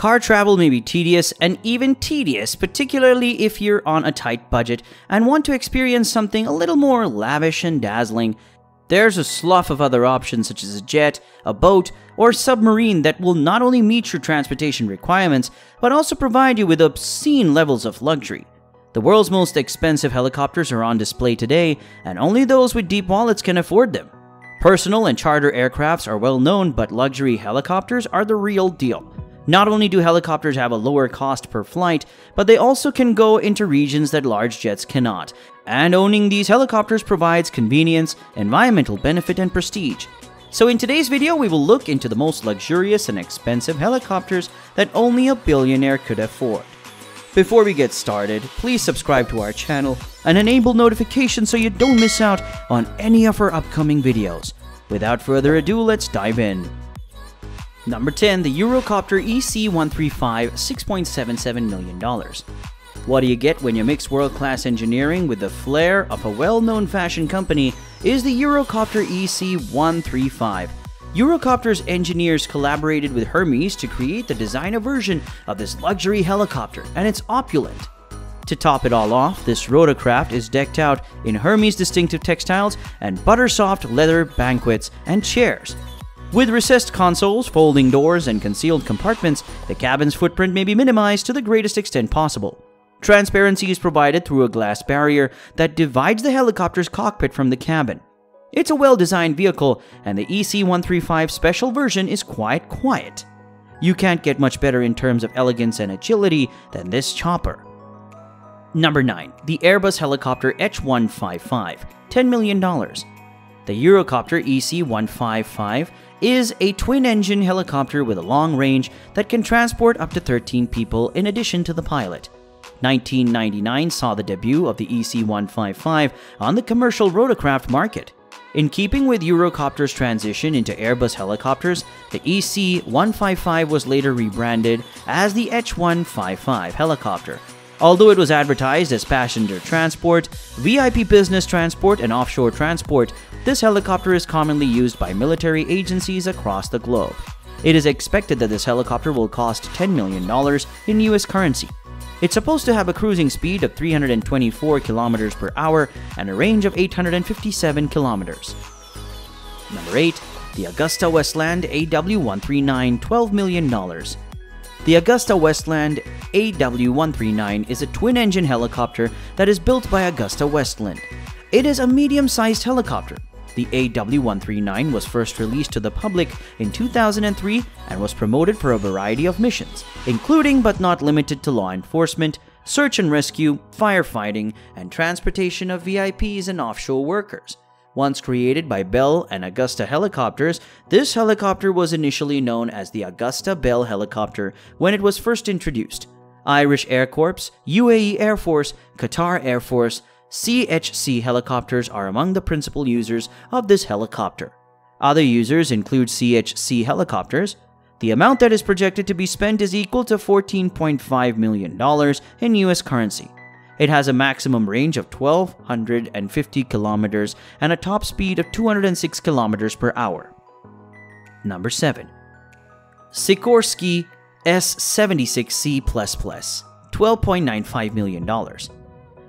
Car travel may be tedious and even tedious, particularly if you're on a tight budget and want to experience something a little more lavish and dazzling. There's a slough of other options such as a jet, a boat, or submarine that will not only meet your transportation requirements, but also provide you with obscene levels of luxury. The world's most expensive helicopters are on display today, and only those with deep wallets can afford them. Personal and charter aircrafts are well known, but luxury helicopters are the real deal. Not only do helicopters have a lower cost per flight, but they also can go into regions that large jets cannot. And owning these helicopters provides convenience, environmental benefit, and prestige. So in today's video, we will look into the most luxurious and expensive helicopters that only a billionaire could afford. Before we get started, please subscribe to our channel and enable notifications so you don't miss out on any of our upcoming videos. Without further ado, let's dive in. Number 10. The Eurocopter EC-135, $6.77 million. What do you get when you mix world-class engineering with the flair of a well-known fashion company is the Eurocopter EC-135. Eurocopter's engineers collaborated with Hermes to create the designer version of this luxury helicopter, and it's opulent. To top it all off, this rotorcraft is decked out in Hermes distinctive textiles and buttersoft leather banquets and chairs. With recessed consoles, folding doors, and concealed compartments, the cabin's footprint may be minimized to the greatest extent possible. Transparency is provided through a glass barrier that divides the helicopter's cockpit from the cabin. It's a well-designed vehicle, and the EC-135 special version is quite quiet. You can't get much better in terms of elegance and agility than this chopper. Number 9. The Airbus Helicopter H155, $10 million. The Eurocopter EC-155 is a twin-engine helicopter with a long range that can transport up to 13 people in addition to the pilot. 1999 saw the debut of the EC-155 on the commercial rotorcraft market. In keeping with Eurocopter's transition into Airbus helicopters, the EC-155 was later rebranded as the H155 helicopter. Although it was advertised as passenger transport, VIP business transport, and offshore transport, this helicopter is commonly used by military agencies across the globe. It is expected that this helicopter will cost $10 million in US currency. It's supposed to have a cruising speed of 324 km per hour and a range of 857 km. Number 8. The Augusta Westland AW139, $12 million. The Augusta Westland AW139 is a twin-engine helicopter that is built by Augusta Westland. It is a medium-sized helicopter. The AW139 was first released to the public in 2003 and was promoted for a variety of missions, including but not limited to law enforcement, search and rescue, firefighting, and transportation of VIPs and offshore workers. Once created by Bell and Augusta Helicopters, this helicopter was initially known as the Augusta Bell helicopter when it was first introduced. Irish Air Corps, UAE Air Force, Qatar Air Force, CHC helicopters are among the principal users of this helicopter. Other users include CHC helicopters. The amount that is projected to be spent is equal to $14.5 million in US currency. It has a maximum range of 1,250 kilometers and a top speed of 206 kilometers per hour. Number 7. Sikorsky S-76C++, $12.95 million.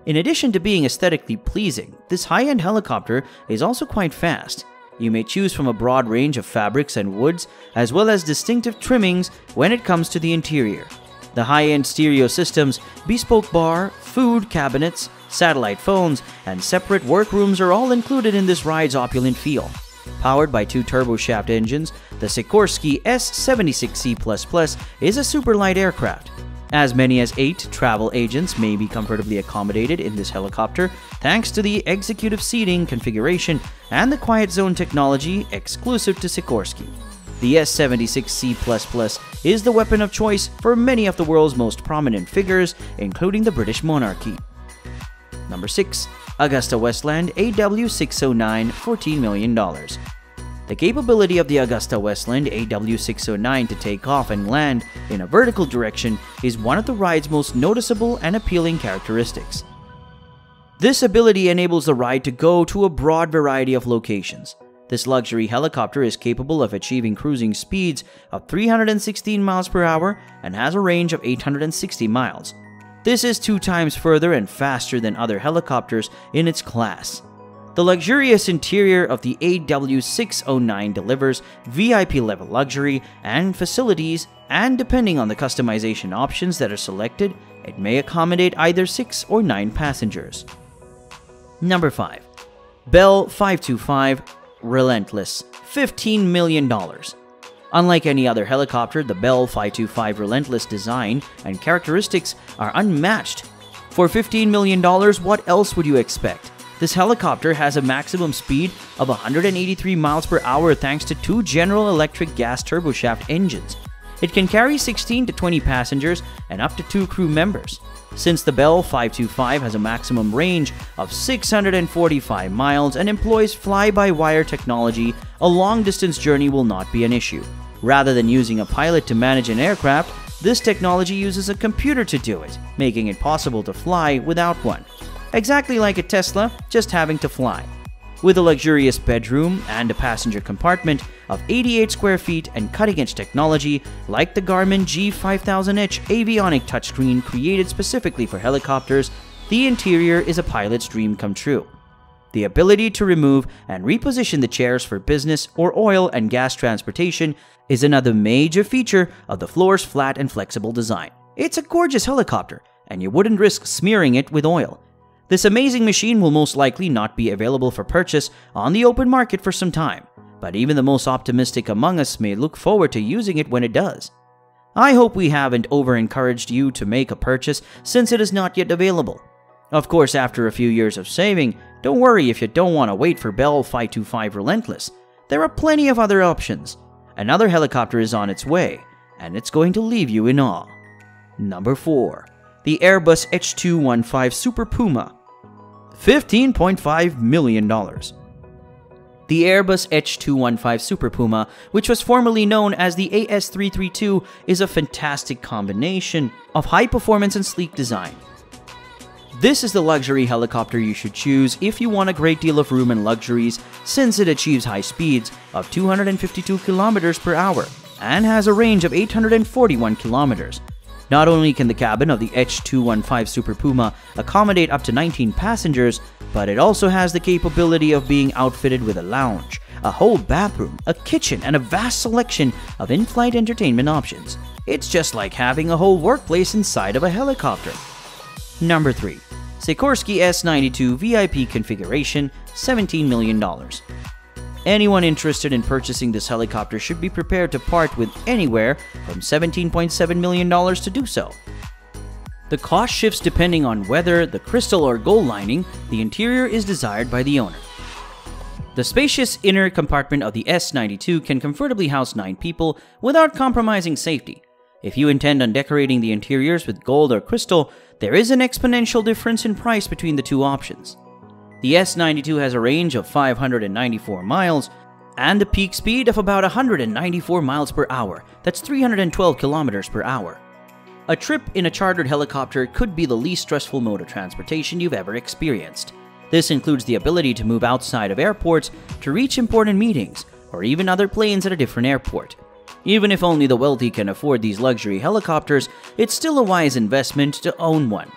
In addition to being aesthetically pleasing, this high-end helicopter is also quite fast. You may choose from a broad range of fabrics and woods, as well as distinctive trimmings when it comes to the interior. The high-end stereo systems, bespoke bar, food cabinets, satellite phones, and separate workrooms are all included in this ride's opulent feel. Powered by 2 turboshaft engines, the Sikorsky S-76C++ is a super light aircraft. As many as 8 travel agents may be comfortably accommodated in this helicopter thanks to the executive seating configuration and the quiet zone technology exclusive to Sikorsky. The S-76C++ is the weapon of choice for many of the world's most prominent figures, including the British monarchy. Number 6. Augusta Westland AW609, $14 million. The capability of the Augusta Westland AW609 to take off and land in a vertical direction is one of the ride's most noticeable and appealing characteristics. This ability enables the ride to go to a broad variety of locations. This luxury helicopter is capable of achieving cruising speeds of 316 miles per hour and has a range of 860 miles. This is 2 times further and faster than other helicopters in its class. The luxurious interior of the AW609 delivers VIP-level luxury and facilities, and depending on the customization options that are selected, it may accommodate either 6 or 9 passengers. Number 5. Bell 525 Relentless, $15 million. Unlike any other helicopter, the Bell 525 Relentless design and characteristics are unmatched. For $15 million, what else would you expect? This helicopter has a maximum speed of 183 miles per hour thanks to 2 General Electric gas turboshaft engines. It can carry 16 to 20 passengers and up to 2 crew members. Since the Bell 525 has a maximum range of 645 miles and employs fly-by-wire technology, a long-distance journey will not be an issue. Rather than using a pilot to manage an aircraft, this technology uses a computer to do it, making it possible to fly without one. Exactly like a Tesla, just having to fly. With a luxurious bedroom and a passenger compartment of 88 square feet and cutting-edge technology like the Garmin G5000H avionic touchscreen created specifically for helicopters, the interior is a pilot's dream come true. The ability to remove and reposition the chairs for business or oil and gas transportation is another major feature of the floor's flat and flexible design. It's a gorgeous helicopter, and you wouldn't risk smearing it with oil. This amazing machine will most likely not be available for purchase on the open market for some time, but even the most optimistic among us may look forward to using it when it does. I hope we haven't over-encouraged you to make a purchase since it is not yet available. Of course, after a few years of saving, don't worry if you don't want to wait for Bell 525 Relentless. There are plenty of other options. Another helicopter is on its way, and it's going to leave you in awe. Number 4. The Airbus H215 Super Puma, $15.5 million. The Airbus H215 Super Puma, which was formerly known as the AS332, is a fantastic combination of high performance and sleek design. This is the luxury helicopter you should choose if you want a great deal of room and luxuries, since it achieves high speeds of 252 km per hour and has a range of 841 kilometers. Not only can the cabin of the H215 Super Puma accommodate up to 19 passengers, but it also has the capability of being outfitted with a lounge, a whole bathroom, a kitchen, and a vast selection of in-flight entertainment options. It's just like having a whole workplace inside of a helicopter. Number 3. Sikorsky S92 VIP configuration, $17 million. Anyone interested in purchasing this helicopter should be prepared to part with anywhere from $17.7 million to do so. The cost shifts depending on whether the crystal or gold lining the interior is desired by the owner. The spacious inner compartment of the S92 can comfortably house 9 people without compromising safety. If you intend on decorating the interiors with gold or crystal, there is an exponential difference in price between the 2 options. The S92 has a range of 594 miles and a peak speed of about 194 miles per hour. That's 312 kilometers per hour. A trip in a chartered helicopter could be the least stressful mode of transportation you've ever experienced. This includes the ability to move outside of airports to reach important meetings, or even other planes at a different airport. Even if only the wealthy can afford these luxury helicopters, it's still a wise investment to own one.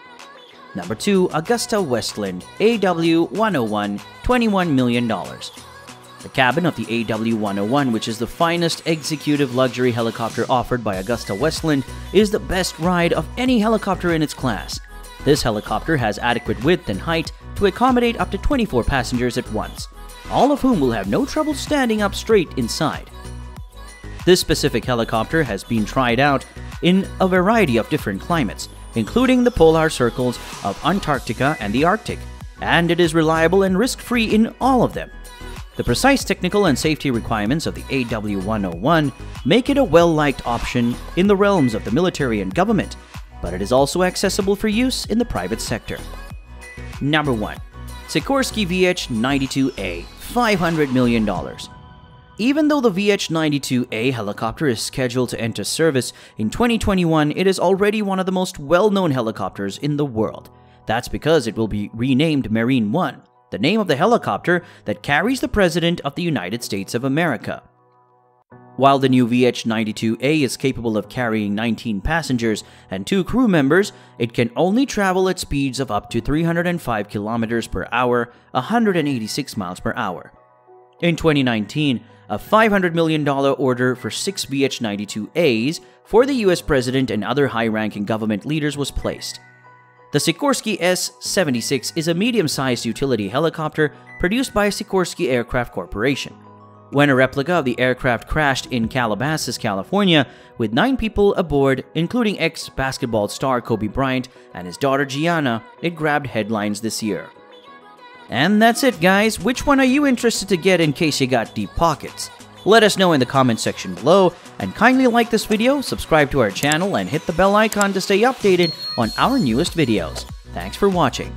Number 2. Augusta-Westland AW101, $21 million. The cabin of the AW101, which is the finest executive luxury helicopter offered by Augusta-Westland, is the best ride of any helicopter in its class. This helicopter has adequate width and height to accommodate up to 24 passengers at once, all of whom will have no trouble standing up straight inside. This specific helicopter has been tried out in a variety of different climates, including the polar circles of Antarctica and the Arctic, and it is reliable and risk-free in all of them. The precise technical and safety requirements of the AW101 make it a well-liked option in the realms of the military and government, but it is also accessible for use in the private sector. Number 1. Sikorsky VH-92A, $500 million. Even though the VH-92A helicopter is scheduled to enter service in 2021, it is already one of the most well-known helicopters in the world. That's because it will be renamed Marine One. the name of the helicopter that carries the President of the United States of America. While the new VH-92A is capable of carrying 19 passengers and 2 crew members, it can only travel at speeds of up to 305 km per hour, 186 miles per hour. In 2019, a $500 million order for 6 VH-92As for the US President and other high-ranking government leaders was placed. The Sikorsky S-76 is a medium-sized utility helicopter produced by Sikorsky Aircraft Corporation. When a replica of the aircraft crashed in Calabasas, California, with 9 people aboard, including ex-basketball star Kobe Bryant and his daughter Gianna, it grabbed headlines this year. And that's it, guys. Which one are you interested to get in case you got deep pockets? Let us know in the comment section below, and kindly like this video, subscribe to our channel, and hit the bell icon to stay updated on our newest videos. Thanks for watching.